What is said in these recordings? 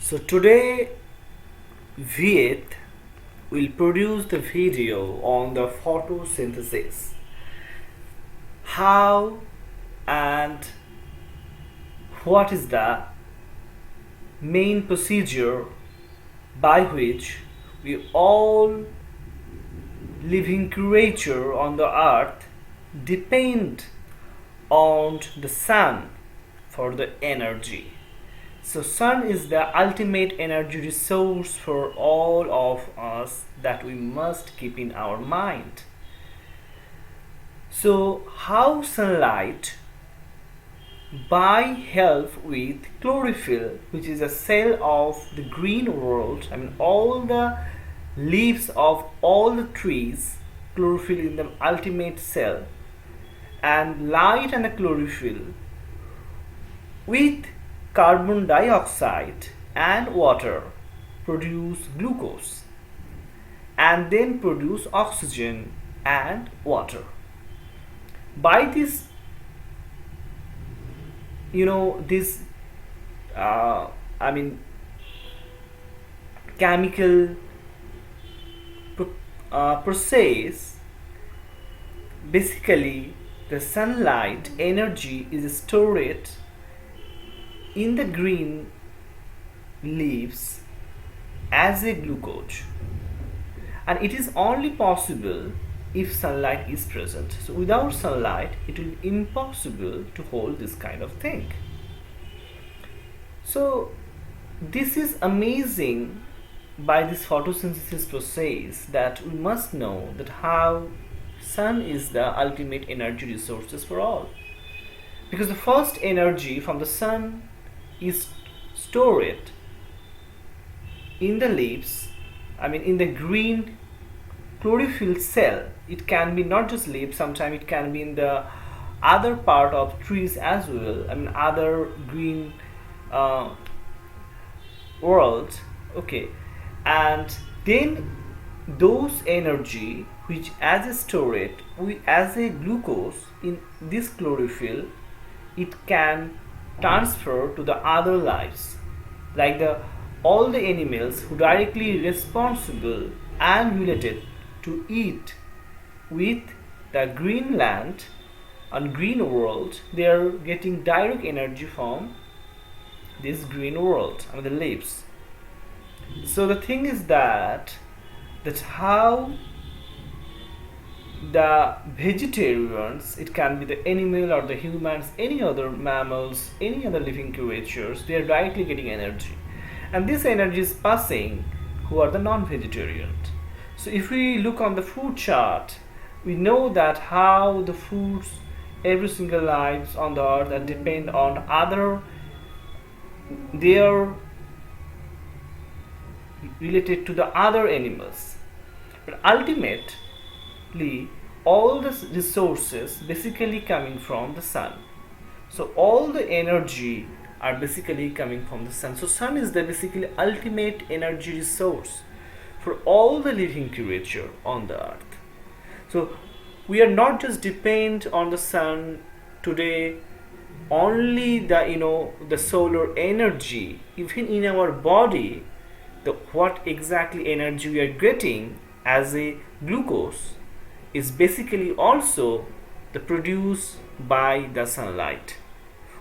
So today Viyet will produce the video on the photosynthesis. How and what is the main procedure by which we all living creature on the earth depend on the sun for the energy. So sun is the ultimate energy resource for all of us that we must keep in our mind. So how sunlight by help with chlorophyll, which is a cell of the green world, all the leaves of all the trees, chlorophyll is the ultimate cell, and light and the chlorophyll with carbon dioxide and water produce glucose and then produce oxygen and water. By this this chemical process, basically the sunlight energy is stored in the green leaves as a glucose, and it is only possible if sunlight is present. So without sunlight it will be impossible to hold this kind of thing. So this is amazing by this photosynthesis process, that we must know that how sun is the ultimate energy resources for all, because the first energy from the sun is stored in the leaves, in the green chlorophyll cell. It can be not just leaves, sometimes it can be in the other part of trees as well, other green world. Okay, and then those energy which as a storage as a glucose in this chlorophyll, it can transfer to the other lives, like all the animals who directly responsible and related to eat with the green land and green world. They are getting direct energy from this green world, the leaves. So the thing is that's how the vegetarians, it can be the animal or the humans, any other mammals, any other living creatures, they are directly getting energy, and this energy is passing who are the non-vegetarian. So if we look on the food chart, we know that how the foods, every single lives on the earth that depend on other, they are related to the other animals, but ultimately all the resources basically coming from the sun. So all the energy are basically coming from the sun. So sun is the basically ultimate energy resource for all the living creature on the earth. So we are not just depend on the sun today only the solar energy. Even in our body, the what exactly energy we are getting as a glucose is basically also the produced by the sunlight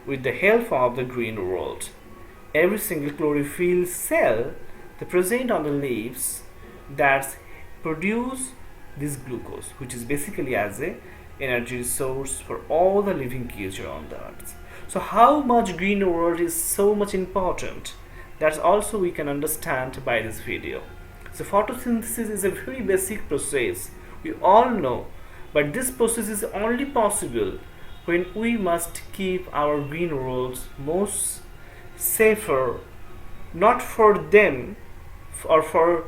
with the help of the green world. Every single chlorophyll cell that present on the leaves that produce this glucose, which is basically as a energy source for all the living creature on the earth. So how much green world is so much important, that's also we can understand by this video. So photosynthesis is a very basic process, we all know, but this process is only possible when we must keep our green worlds most safer, not for them or for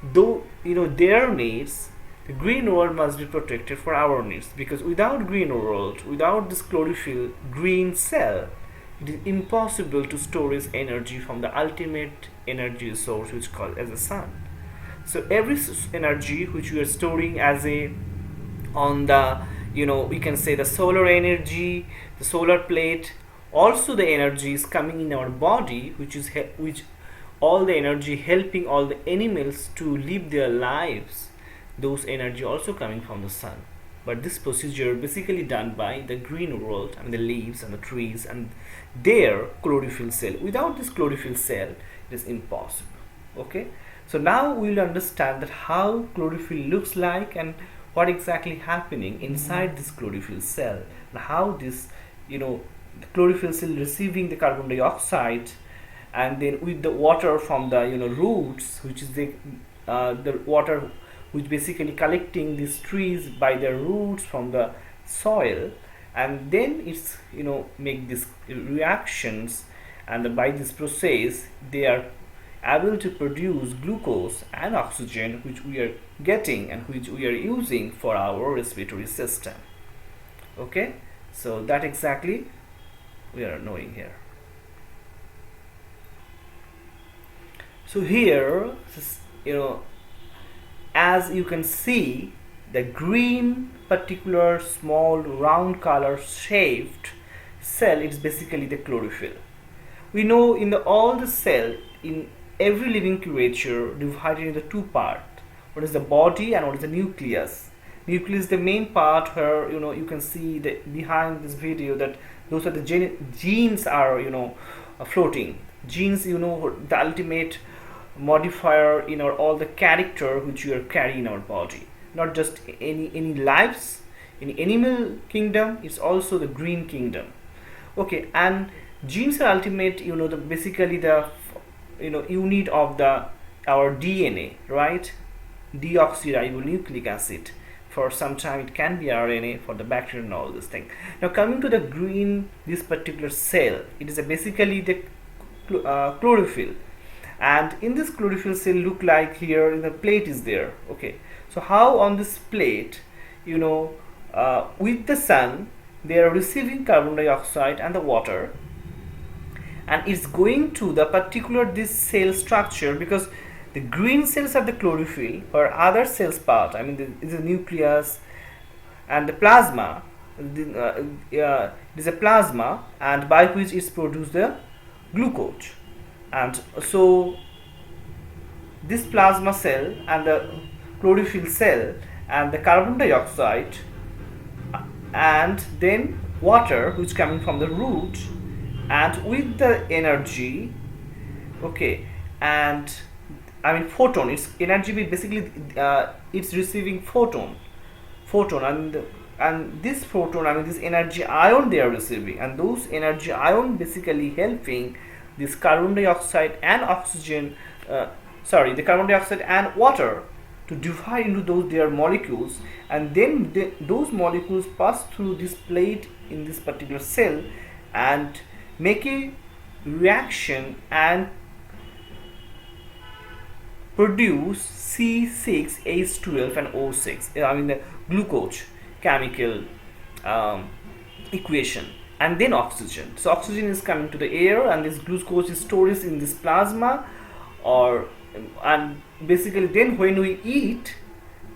their needs. The green world must be protected for our needs, because without green world, without this chlorophyll green cell, it is impossible to store its energy from the ultimate energy source, which is called as the sun. So every energy which we are storing as a on the we can say the solar energy, the solar plate, also the energy is coming in our body, which all the energy helping all the animals to live their lives, those energy also coming from the sun. But this procedure basically done by the green world, I mean the leaves and the trees and their chlorophyll cell. Without this chlorophyll cell, it is impossible. Okay, so now we will understand that how chlorophyll looks like and what exactly happening inside this chlorophyll cell, and how this, the chlorophyll cell receiving the carbon dioxide, and then with the water from the roots, which is the water which basically collecting these trees by their roots from the soil, and then it's make these reactions, and by this process they are able to produce glucose and oxygen, which we are getting and which we are using for our respiratory system. Okay, so that exactly we are knowing here. So here, as you can see, the green particular small round color shaped cell is basically the chlorophyll. We know in all the cell in every living creature divided into two parts. What is the body and what is the nucleus? Nucleus is the main part where you can see that behind this video that those are the genes are floating. Genes, the ultimate modifier in all the character which we are carrying in our body. Not just any lives in animal kingdom, it's also the green kingdom. Okay, and genes are ultimate, basically the unit of our DNA, right? Deoxyribonucleic acid. For some time it can be RNA for the bacteria and all this thing. Now coming to the green, this particular cell, it is basically the chlorophyll, and in this chlorophyll cell look like here the plate is there. Okay, so how on this plate, with the sun they are receiving carbon dioxide and the water, and it's going to the particular this cell structure, because the green cells are the chlorophyll, or other cells part, I mean is the nucleus and the plasma. It is a plasma, and by which is produced the glucose. And so this plasma cell and the chlorophyll cell and the carbon dioxide and then water which coming from the root, and with the energy, okay, and I mean photon, its energy basically it's receiving photon, and this photon, I mean this energy ion they are receiving, and those energy ion basically helping this carbon dioxide and oxygen, the carbon dioxide and water to divide into those their molecules, and then those molecules pass through this plate in this particular cell and make a reaction and produce C6H12 and O6, I mean the glucose chemical equation, and then oxygen. So oxygen is coming to the air, and this glucose is stored in this plasma, and basically then when we eat,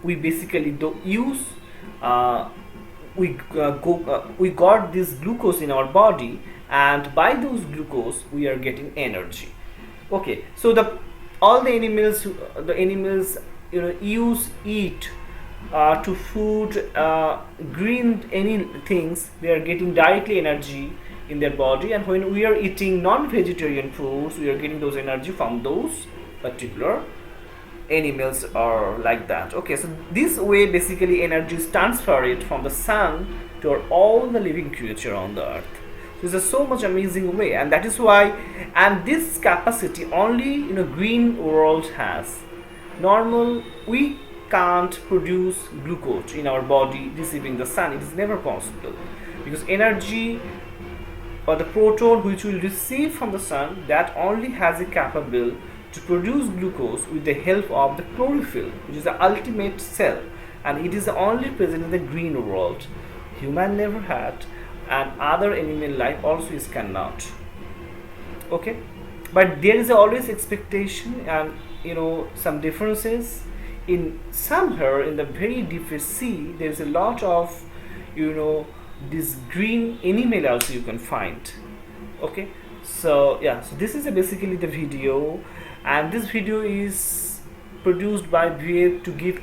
we basically use we got this glucose in our body, and by those glucose we are getting energy. Okay, so all the animals eat to food green any things, they are getting directly energy in their body, and when we are eating non-vegetarian foods, we are getting those energy from those particular animals or like that. Okay, so this way basically energy is transferred from the sun to all the living creature on the earth. This is so much amazing way, and that is why, and this capacity only green world has. Normal we can't produce glucose in our body receiving the sun. It is never possible, because energy or the proton which will receive from the sun, that only has a capable to produce glucose with the help of the chlorophyll, which is the ultimate cell, and it is only present in the green world. Human never had, and other animal life also is cannot. Okay, but there is always expectation and some differences. In somewhere in the very deepest sea, there is a lot of this green animal also you can find. Okay, So yeah, so this is basically the video, and this video is produced by Viyet to give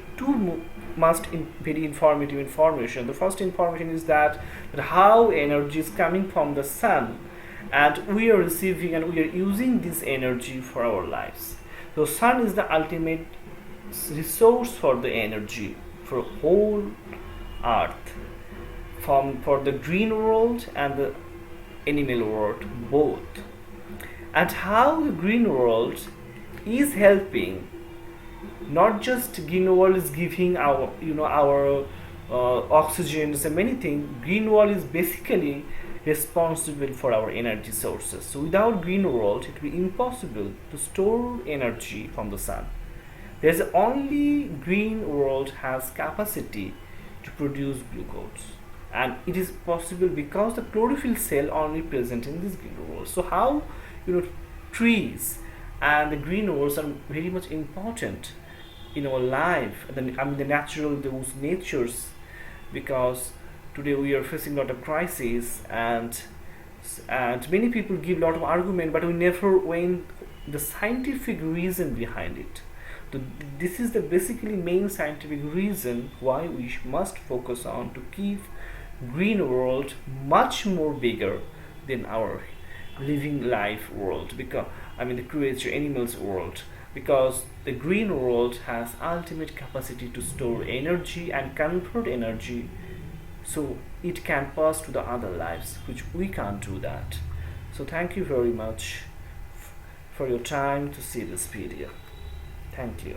very informative information. The first information is that how energy is coming from the sun, and we are receiving and we are using this energy for our lives. So sun is the ultimate resource for the energy for whole earth, for the green world and the animal world both, and how the green world is helping. Not just green world is giving our our oxygens and many things. Green world is basically responsible for our energy sources. So without green world it will be impossible to store energy from the sun. There's only green world has capacity to produce glucose, and it is possible because the chlorophyll cell only present in this green world. So how trees and the green worlds are very much important in our life, the natural those natures, because today we are facing a lot of crises, and many people give a lot of argument, but we never went the scientific reason behind it. So this is the basically main scientific reason why we must focus on to keep green world much more bigger than our living life world, because the creature animals world, because the green world has ultimate capacity to store energy and convert energy, so it can pass to the other lives which we can't do that. So thank you very much for your time to see this video. Thank you.